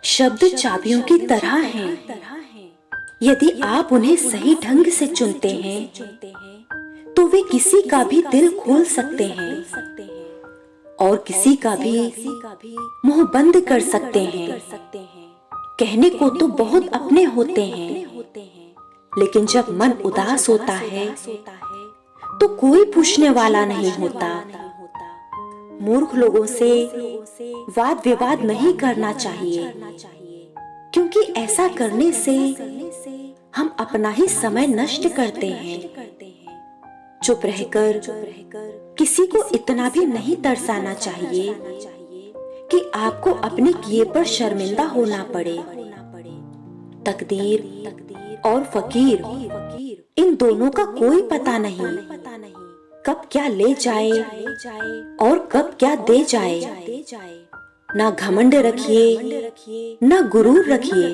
शब्द चाबियों की तरह हैं। यदि आप उन्हें सही ढंग से चुनते हैं तो वे किसी का भी दिल खोल सकते हैं और किसी का भी मुंह बंद कर सकते हैं। कहने को तो बहुत अपने होते हैं, लेकिन जब मन उदास होता है तो कोई पूछने वाला नहीं होता। मूर्ख लोगों से वाद विवाद नहीं करना चाहिए, क्योंकि ऐसा करने से हम अपना ही समय नष्ट करते हैं। चुप रहकर किसी को इतना भी नहीं तरसाना चाहिए कि आपको अपने किए पर शर्मिंदा होना पड़े। तकदीर और फकीर, इन दोनों का कोई पता नहीं कब क्या ले जाए और कब क्या दे जाए। ना घमंड रखिए ना गुरूर रखिए,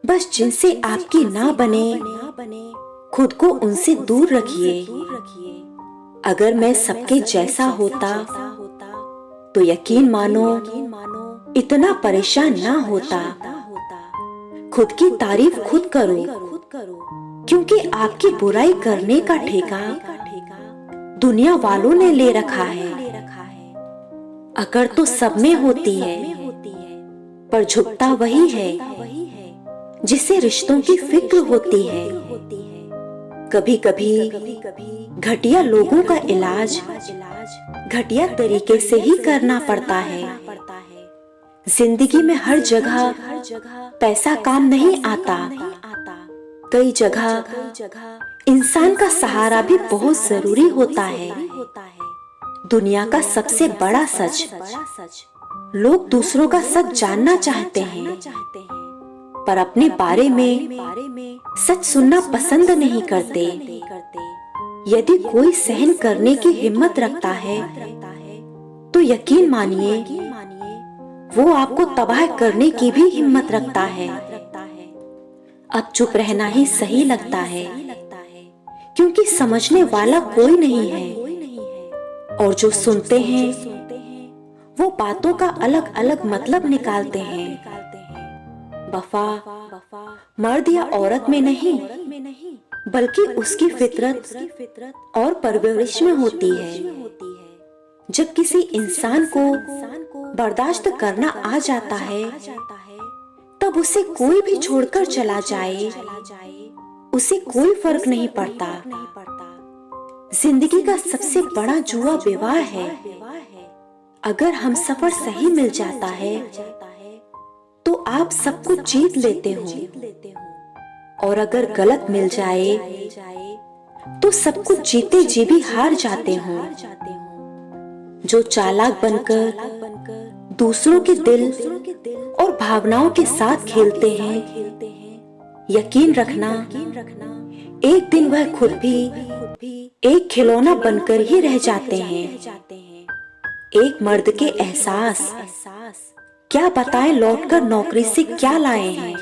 बस जिनसे आपकी ना बने खुद को उनसे दूर रखिए। अगर मैं सबके जैसा होता तो यकीन मानो इतना परेशान ना होता। खुद की तारीफ खुद करो, क्योंकि आपकी बुराई करने का ठेका दुनिया वालों ने ले रखा है। अकड़ तो सब में होती है, पर झुकता वही है जिसे रिश्तों की फिक्र होती है। कभी कभी घटिया लोगों का इलाज घटिया तरीके से ही करना पड़ता है। जिंदगी में हर जगह पैसा काम नहीं आता। कई जगह इंसान का सहारा भी बहुत जरूरी होता है। दुनिया का सबसे बड़ा सच, लोग दूसरों का सच जानना चाहते हैं, पर अपने बारे में सच सुनना पसंद नहीं करते। यदि कोई सहन करने की हिम्मत रखता है तो यकीन मानिए वो आपको तबाह करने की भी हिम्मत रखता है। अब चुप रहना ही सही लगता है, क्योंकि समझने वाला कोई नहीं है, और जो सुनते हैं वो बातों का अलग अलग मतलब निकालते हैं। वफा मर्द या औरत में नहीं, बल्कि उसकी फितरत और परवरिश में होती है। जब किसी इंसान को बर्दाश्त करना आ जाता है, तब उसे कोई भी छोड़कर चला जाए उसे कोई फर्क नहीं पड़ता। जिंदगी का सबसे बड़ा जुआ विवाह है। अगर हम सफर सही मिल जाता है तो आप सब कुछ जीत लेते हो, और अगर गलत मिल जाए तो सब कुछ जीते जी भी हार जाते हो। जो चालाक बनकर दूसरों के दिल और भावनाओं के साथ खेलते हैं, यकीन रखना एक दिन वह खुद भी एक खिलौना बनकर ही रह जाते हैं। एक मर्द के एहसास क्या बताएं लौटकर नौकरी से क्या लाए हैं।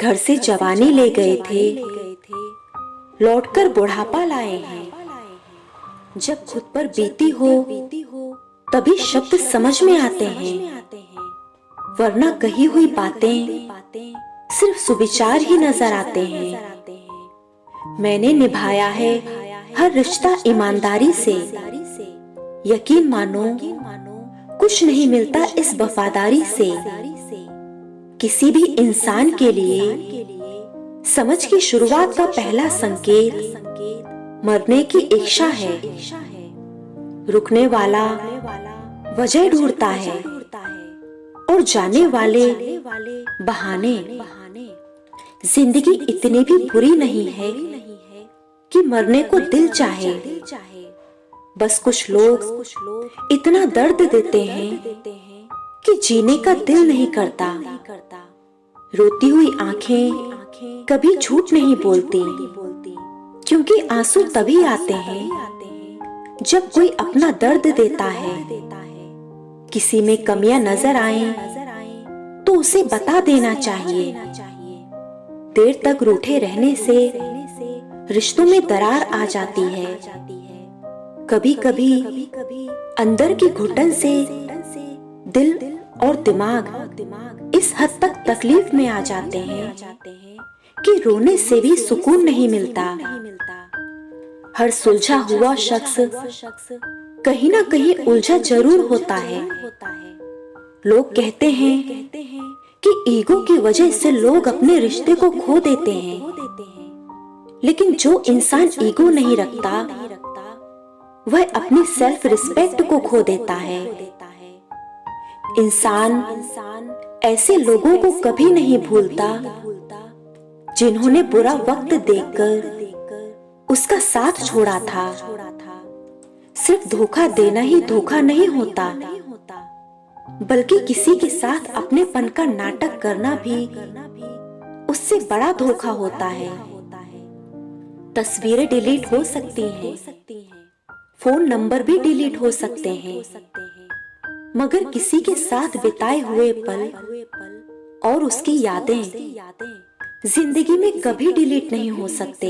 घर से जवानी ले गए थे, लौटकर बुढ़ापा लाए हैं। जब खुद पर बीती हो तभी शब्द समझ में आते हैं, वरना कही हुई बातें सिर्फ सुविचार ही नजर आते हैं। मैंने निभाया है हर रिश्ता ईमानदारी से। यकीन मानो कुछ नहीं मिलता इस वफादारी से। किसी भी इंसान के लिए समझ की शुरुआत का पहला संकेत मरने की इच्छा है। रुकने वाला वजह ढूंढता है और जाने वाले बहाने। जिंदगी इतनी भी बुरी नहीं है कि मरने को दिल चाहे। बस कुछ लोग इतना दर्द देते हैं कि जीने का दिल नहीं करता। रोती हुई आंखें कभी झूठ नहीं बोलती, क्योंकि आंसू तभी आते हैं जब कोई अपना दर्द देता है। किसी में कमियां नजर आए तो उसे बता देना चाहिए। देर तक रूठे रहने से रिश्तों में दरार आ जाती है। कभी कभी अंदर की घुटन से दिल और दिमाग इस हद तक तकलीफ में आ जाते हैं कि रोने से भी सुकून नहीं मिलता। हर सुलझा हुआ शख्स कहीं ना कहीं उलझा जरूर होता है। लोग कहते हैं कि ईगो की वजह से लोग अपने रिश्ते को खो देते हैं, लेकिन जो इंसान ईगो नहीं रखता वह अपनी सेल्फ रिस्पेक्ट को खो देता है। इंसान ऐसे लोगों को कभी नहीं भूलता जिन्होंने बुरा वक्त देखकर उसका साथ छोड़ा था। सिर्फ धोखा देना ही धोखा नहीं होता, बल्कि किसी के साथ अपनेपन का नाटक करना भी उससे बड़ा धोखा होता है। तस्वीरें डिलीट हो सकती हैं, फोन नंबर भी डिलीट हो सकते हैं, मगर किसी के साथ बिताए हुए पल और उसकी यादें जिंदगी में कभी डिलीट नहीं हो सकते।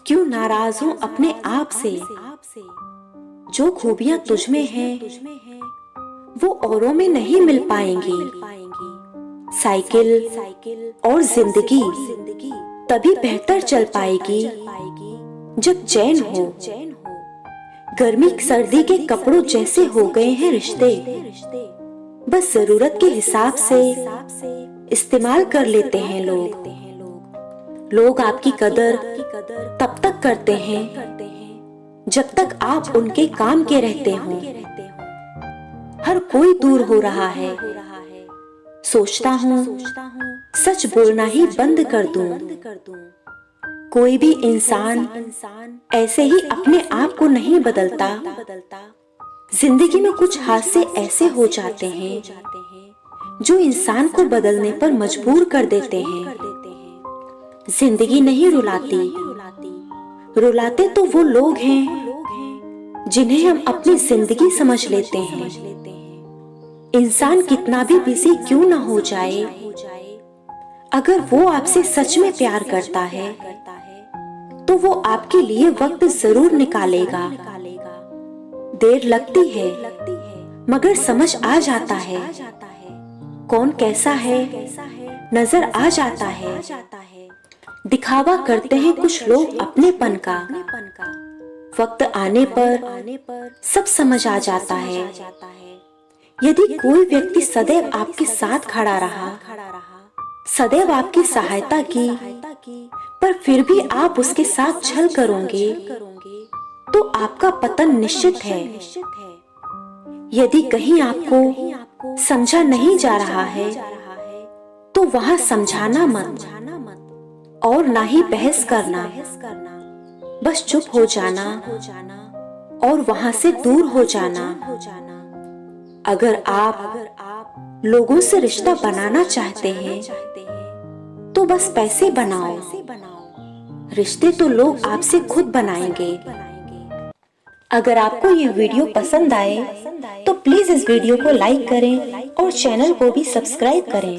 क्यों नाराज हूं अपने आप से? जो खूबियां तुझ में हैं वो औरों में नहीं मिल पाएंगी। साइकिल और जिंदगी तभी बेहतर चल पाएगी जब चैन हो। गर्मी सर्दी के कपड़ों जैसे हो गए हैं रिश्ते, बस जरूरत के हिसाब से इस्तेमाल कर लेते हैं लोग आपकी कदर तब तक करते हैं जब तक आप उनके काम के रहते हो। हर कोई दूर हो रहा है, सोचता हूँ सच बोलना ही बंद कर दूं। कोई भी इंसान ऐसे ही अपने आप को नहीं बदलता। जिंदगी में कुछ हादसे ऐसे हो जाते हैं जो इंसान को बदलने पर मजबूर कर देते हैं। जिंदगी नहीं रुलाते तो वो लोग हैं जिन्हें हम अपनी जिंदगी समझ लेते हैं। इंसान कितना भी बिजी क्यों ना हो जाए, अगर वो आपसे सच में प्यार करता है तो वो आपके लिए वक्त जरूर निकालेगा। देर लगती है मगर समझ आ जाता है, कौन कैसा है नजर आ जाता है। दिखावा करते हैं कुछ लोग अपनेपन का, वक्त आने पर सब समझ आ जाता है। यदि कोई व्यक्ति सदैव आपके साथ खड़ा रहा, सदैव आपकी सहायता की, पर फिर भी आप उसके साथ छल करोगे तो आपका पतन निश्चित है। यदि कहीं आपको समझा नहीं जा रहा है तो वहां समझाना मत और ना ही बहस करना, बस चुप हो जाना और वहां से दूर हो जाना। अगर आप लोगों से रिश्ता बनाना चाहते हैं तो बस पैसे बनाओ, रिश्ते तो लोग आपसे खुद बनाएंगे। अगर आपको ये वीडियो पसंद आए तो प्लीज इस वीडियो को लाइक करें और चैनल को भी सब्सक्राइब करें।